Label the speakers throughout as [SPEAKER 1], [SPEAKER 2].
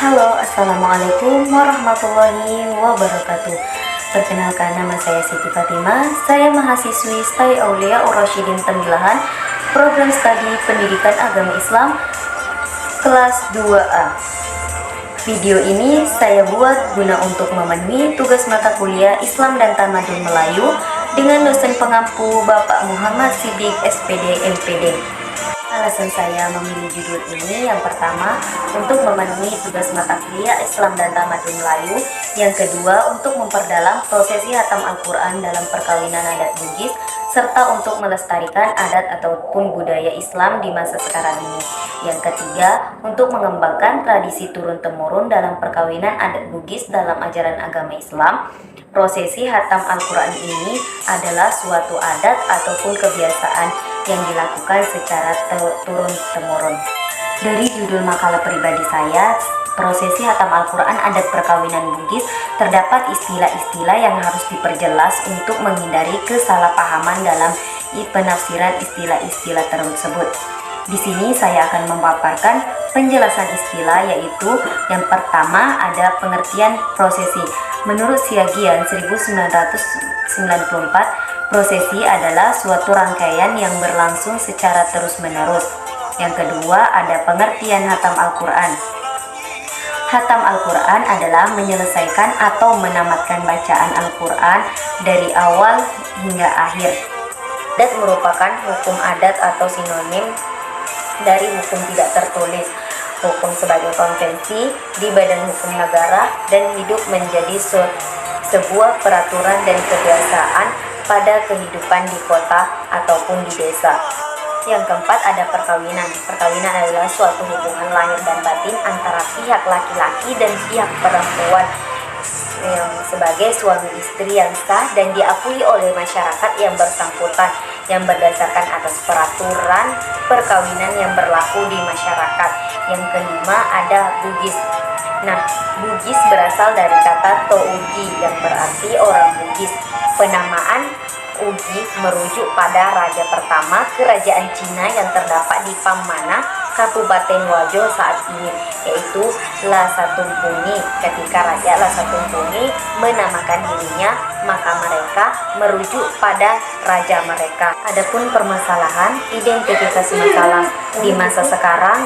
[SPEAKER 1] Halo, Assalamualaikum warahmatullahi wabarakatuh. Perkenalkan, nama saya Siti Fatimah. Saya mahasiswi STAI Aulia Ur-Rasyidin Tembilahan, Program Studi Pendidikan Agama Islam, kelas 2A. Video ini saya buat guna untuk memenuhi tugas mata kuliah Islam dan Tamadun Melayu dengan dosen pengampu Bapak Muhammad Siddiq SPD MPD. Alasan saya memilih judul ini, yang pertama untuk memenuhi tugas mata kuliah Islam dan Tamadun Melayu, yang kedua untuk memperdalam prosesi hatam Al-Quran dalam perkawinan adat Bugis, serta untuk melestarikan adat ataupun budaya Islam di masa sekarang ini. Yang ketiga, untuk mengembangkan tradisi turun-temurun dalam perkawinan adat Bugis dalam ajaran agama Islam. Prosesi hatam Al-Quran ini adalah suatu adat ataupun kebiasaan yang dilakukan secara turun-temurun. Dari judul makalah pribadi saya, prosesi hatam Al-Quran adat perkawinan Bugis, terdapat istilah-istilah yang harus diperjelas untuk menghindari kesalahpahaman dalam penafsiran istilah-istilah tersebut. Di sini saya akan memaparkan penjelasan istilah, yaitu yang pertama ada pengertian prosesi. Menurut Siagian 1994, prosesi adalah suatu rangkaian yang berlangsung secara terus-menerus. Yang kedua ada pengertian hatam Al-Quran. Hatam Al-Quran adalah menyelesaikan atau menamatkan bacaan Al-Quran dari awal hingga akhir. Adat merupakan hukum adat atau sinonim dari hukum tidak tertulis. Hukum sebagai konvensi di badan hukum negara dan hidup menjadi sebuah peraturan dan kebiasaan pada kehidupan di kota ataupun di desa. Yang keempat ada perkawinan. Perkawinan adalah suatu hubungan lahir dan batin antara pihak laki-laki dan pihak perempuan yang sebagai suami istri yang sah dan diakui oleh masyarakat yang bersangkutan, yang berdasarkan atas peraturan perkawinan yang berlaku di masyarakat. Yang kelima ada Bugis. Nah, Bugis berasal dari kata Tougi yang berarti orang Bugis. Penamaan Ugi merujuk pada raja pertama kerajaan Cina yang terdapat di Pamana, Kabupaten Wajo saat ini, yaitu Lasatumpuni. Ketika Raja Lasatumpuni menamakan dirinya, maka mereka merujuk pada raja mereka. Adapun permasalahan identifikasi masalah di masa sekarang,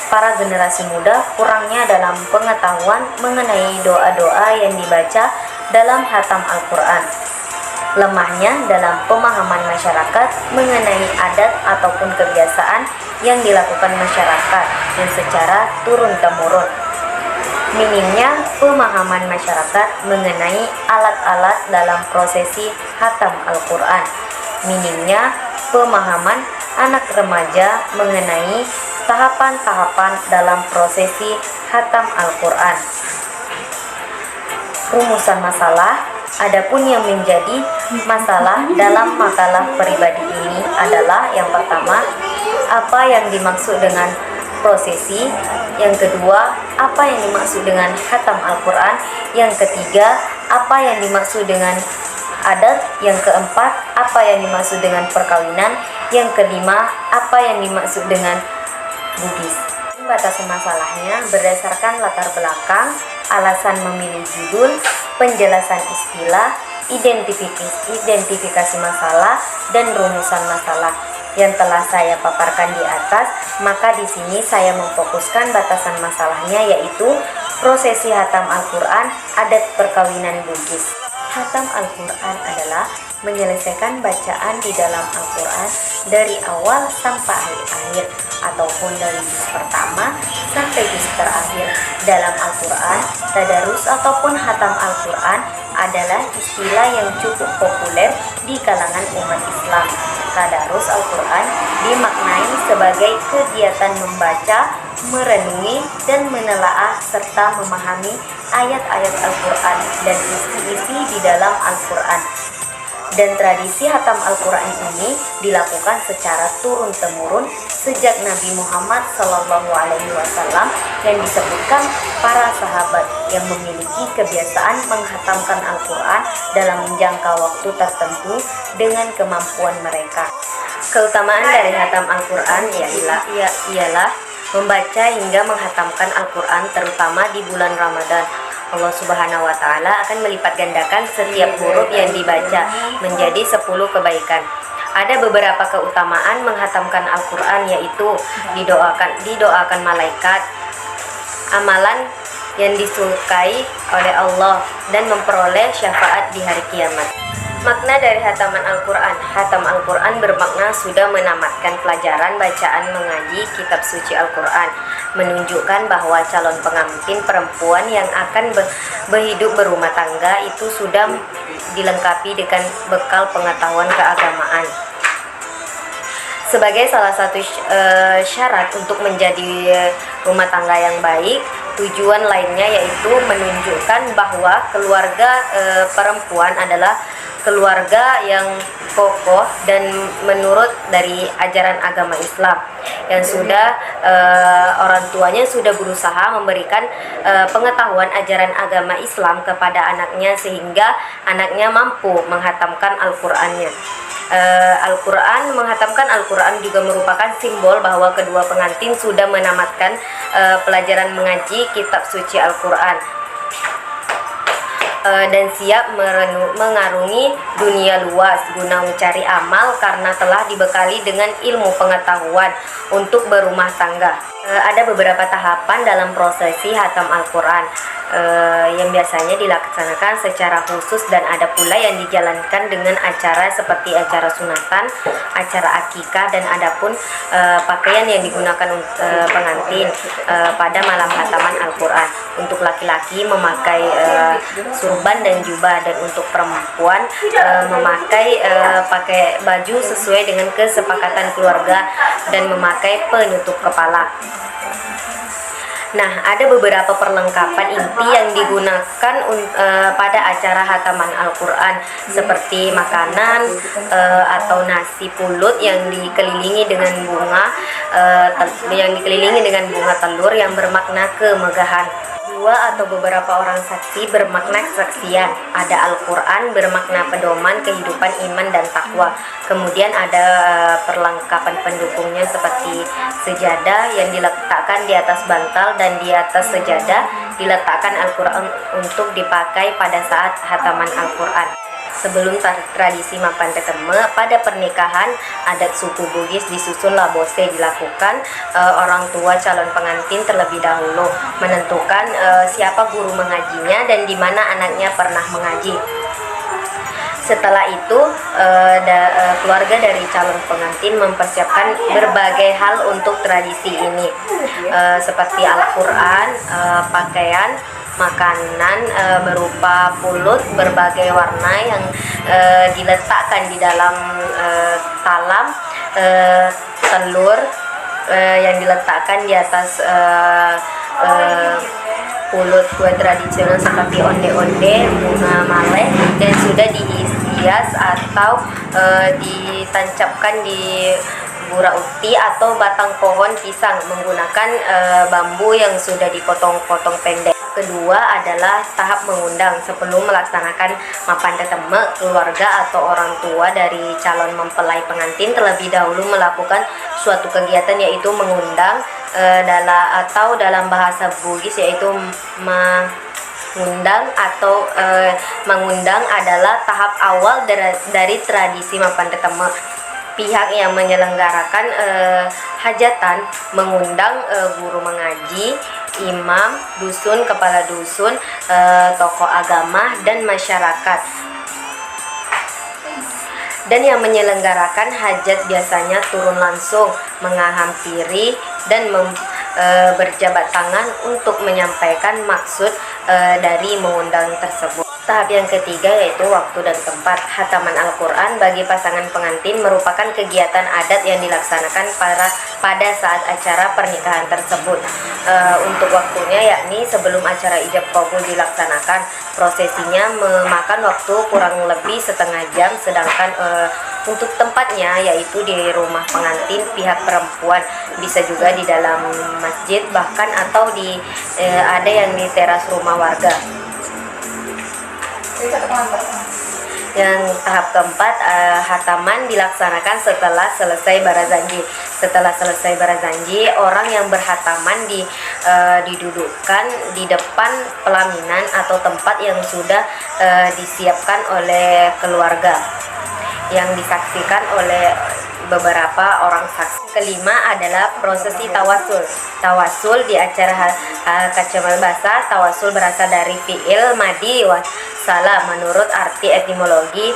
[SPEAKER 1] para generasi muda kurangnya dalam pengetahuan mengenai doa-doa yang dibaca dalam hatam Al-Quran. Lemahnya dalam pemahaman masyarakat mengenai adat ataupun kebiasaan yang dilakukan masyarakat dan secara turun-temurun. Minimnya pemahaman masyarakat mengenai alat-alat dalam prosesi hatam Al-Quran. Minimnya pemahaman anak remaja mengenai tahapan-tahapan dalam prosesi hatam Al-Quran. Rumusan masalah. Adapun yang menjadi masalah dalam makalah pribadi ini adalah yang pertama, apa yang dimaksud dengan prosesi. Yang kedua, apa yang dimaksud dengan hatam Al-Quran. Yang ketiga, apa yang dimaksud dengan adat. Yang keempat, apa yang dimaksud dengan perkawinan. Yang kelima, apa yang dimaksud dengan Bugis. Batasan masalahnya berdasarkan latar belakang, alasan memilih judul, penjelasan istilah, identifikasi masalah, dan rumusan masalah yang telah saya paparkan di atas. Maka di sini saya memfokuskan batasan masalahnya, yaitu prosesi hatam Al-Quran adat perkawinan Bugis. Hatam Al-Quran adalah menyelesaikan bacaan di dalam Al-Quran dari awal sampai akhir, ataupun dari juz pertama sampai juz terakhir dalam Al-Quran. Tadarus ataupun hatam Al-Quran adalah istilah yang cukup populer di kalangan umat Islam. Tadarus Al-Quran dimaknai sebagai kegiatan membaca, merenungi, dan menelaah serta memahami ayat-ayat Al-Quran dan isi-isi di dalam Al-Quran. Dan tradisi hatam Al-Quran ini dilakukan secara turun-temurun sejak Nabi Muhammad SAW, yang disebutkan para sahabat yang memiliki kebiasaan menghatamkan Al-Quran dalam jangka waktu tertentu dengan kemampuan mereka. Keutamaan dari hatam Al-Quran ialah membaca hingga menghatamkan Al-Quran terutama di bulan Ramadan. Allah Subhanahu wa Ta'ala akan melipat gandakan setiap huruf yang dibaca menjadi 10 kebaikan. Ada beberapa keutamaan menghatamkan Al-Quran, yaitu didoakan malaikat, amalan yang disukai oleh Allah, dan memperoleh syafaat di hari kiamat. Makna dari hataman Al-Quran. Hatam Al-Quran bermakna sudah menamatkan pelajaran bacaan mengaji kitab suci Al-Quran, menunjukkan bahwa calon pengantin perempuan yang akan berhidup berumah tangga itu sudah dilengkapi dengan bekal pengetahuan keagamaan. Sebagai salah satu syarat untuk menjadi rumah tangga yang baik, tujuan lainnya yaitu menunjukkan bahwa keluarga perempuan adalah keluarga yang kokoh dan menurut dari ajaran agama Islam, yang sudah orang tuanya sudah berusaha memberikan pengetahuan ajaran agama Islam kepada anaknya sehingga anaknya mampu menghatamkan Al-Qur'annya. Menghatamkan Al-Quran juga merupakan simbol bahwa kedua pengantin sudah menamatkan pelajaran mengaji kitab suci Al-Quran dan siap mengarungi dunia luas guna mencari amal karena telah dibekali dengan ilmu pengetahuan untuk berumah tangga. Ada beberapa tahapan dalam prosesi hatam Al-Quran yang biasanya dilaksanakan secara khusus, dan ada pula yang dijalankan dengan acara seperti acara sunatan, acara akikah, dan adapun pakaian yang digunakan pengantin pada malam hataman Al-Quran. Untuk laki-laki memakai surban dan jubah, dan untuk perempuan memakai pakai baju sesuai dengan kesepakatan keluarga dan memakai penutup kepala. Nah, ada beberapa perlengkapan inti yang digunakan pada acara hataman Al-Quran, seperti makanan atau nasi pulut yang dikelilingi dengan bunga telur yang bermakna kemegahan. Dua atau beberapa orang saksi bermakna kesaksian. Ada Al-Quran bermakna pedoman kehidupan iman dan takwa. Kemudian ada perlengkapan pendukungnya seperti sejadah yang diletakkan di atas bantal, dan di atas sejadah diletakkan Al-Quran untuk dipakai pada saat hataman Al-Quran. Sebelum tradisi mapan teteme, pada pernikahan adat suku Bugis disusun labose dilakukan. Orang tua calon pengantin terlebih dahulu menentukan siapa guru mengajinya dan di mana anaknya pernah mengaji. Setelah itu keluarga dari calon pengantin mempersiapkan berbagai hal untuk tradisi ini, seperti Al-Quran, pakaian, makanan berupa pulut berbagai warna yang diletakkan di dalam talam, telur yang diletakkan di atas pulut, kue tradisional seperti onde-onde, bunga maleh, dan sudah dihias atau ditancapkan di gura uti atau batang pohon pisang menggunakan bambu yang sudah dipotong-potong pendek. Kedua adalah tahap mengundang. Sebelum melaksanakan mapan teteme, keluarga atau orang tua dari calon mempelai pengantin terlebih dahulu melakukan suatu kegiatan, yaitu mengundang dalam bahasa Bugis yaitu mengundang atau mengundang adalah tahap awal dari tradisi mapan teteme. Pihak yang menyelenggarakan hajatan mengundang guru mengaji, imam, dusun, kepala dusun, tokoh agama, dan masyarakat. Dan yang menyelenggarakan hajat biasanya turun langsung menghampiri dan berjabat tangan untuk menyampaikan maksud dari mengundang tersebut. Tahap yang ketiga yaitu waktu dan tempat. Hataman Al-Quran bagi pasangan pengantin merupakan kegiatan adat yang dilaksanakan pada saat acara pernikahan tersebut. Untuk waktunya yakni sebelum acara ijab kabul dilaksanakan. Prosesinya memakan waktu kurang lebih setengah jam, sedangkan untuk tempatnya yaitu di rumah pengantin pihak perempuan, bisa juga di dalam masjid bahkan atau ada yang di teras rumah warga. Yang tahap keempat, hataman dilaksanakan setelah selesai barazanji. Setelah selesai berzanji, orang yang berhataman didudukkan di depan pelaminan atau tempat yang sudah disiapkan oleh keluarga, yang disaksikan oleh beberapa orang saksi. Kelima adalah prosesi tawasul. Tawasul di acara kacamal bahasa, tawasul berasal dari fi'il madi wasala. Menurut arti etimologi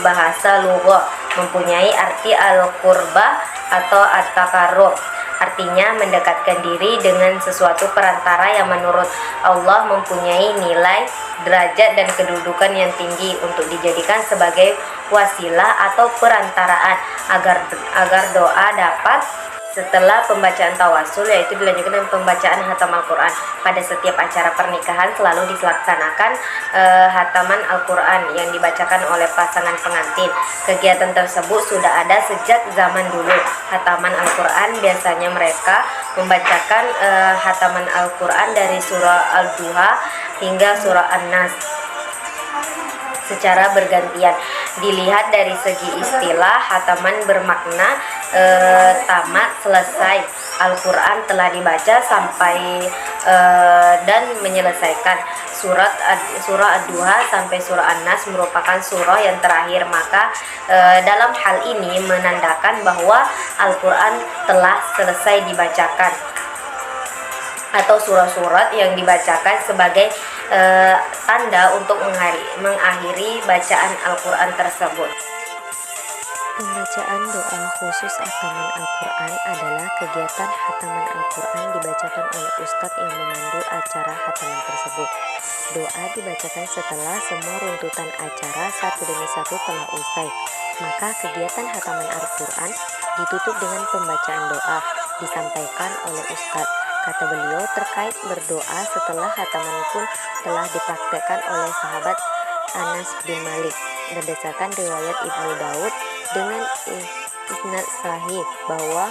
[SPEAKER 1] bahasa lughah, mempunyai arti al-qurba atau at-taqarrub, artinya mendekatkan diri dengan sesuatu perantara yang menurut Allah mempunyai nilai, derajat, dan kedudukan yang tinggi untuk dijadikan sebagai wasilah atau perantaraan agar doa dapat. Setelah pembacaan tawasul, yaitu dilanjutkan dengan pembacaan hatam Al-Quran. Pada setiap acara pernikahan selalu dilaksanakan hataman Al-Quran yang dibacakan oleh pasangan pengantin. Kegiatan tersebut sudah ada sejak zaman dulu. Hataman Al-Quran biasanya mereka membacakan hataman Al-Quran dari surah Al-Duha hingga surah An-Nas secara bergantian. Dilihat dari segi istilah, hataman bermakna tamat, selesai. Al-Quran telah dibaca sampai dan menyelesaikan. Surah Ad-Duha sampai surah An-Nas merupakan surah yang terakhir, maka dalam hal ini menandakan bahwa Al-Quran telah selesai dibacakan, atau surat-surat yang dibacakan sebagai tanda untuk mengakhiri bacaan Al-Quran tersebut.
[SPEAKER 2] Pembacaan doa khusus hataman Al-Quran adalah kegiatan hataman Al-Quran dibacakan oleh ustadz yang memandu acara hataman tersebut. Doa dibacakan setelah semua runtutan acara satu demi satu telah usai. Maka kegiatan hataman Al-Quran ditutup dengan pembacaan doa disampaikan oleh ustadz. Kata beliau terkait berdoa setelah hataman pun telah dipraktekkan oleh sahabat Anas bin Malik berdasarkan riwayat Ibnu Daud dengan isnad sahih bahwa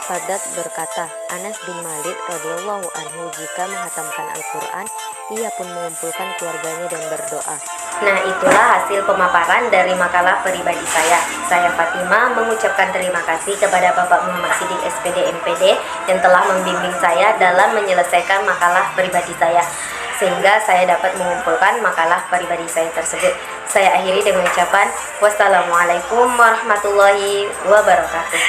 [SPEAKER 2] Fadat berkata, Anas bin Malik radhiyallahu anhu jika menghatamkan Al-Quran, ia pun mengumpulkan keluarganya dan berdoa.
[SPEAKER 1] Nah, itulah hasil pemaparan dari makalah pribadi saya. Saya Fatima mengucapkan terima kasih kepada Bapak Muhammad Siddiq SPD MPD yang telah membimbing saya dalam menyelesaikan makalah pribadi saya, sehingga saya dapat mengumpulkan makalah pribadi saya tersebut. Saya akhiri dengan ucapan wassalamualaikum warahmatullahi wabarakatuh.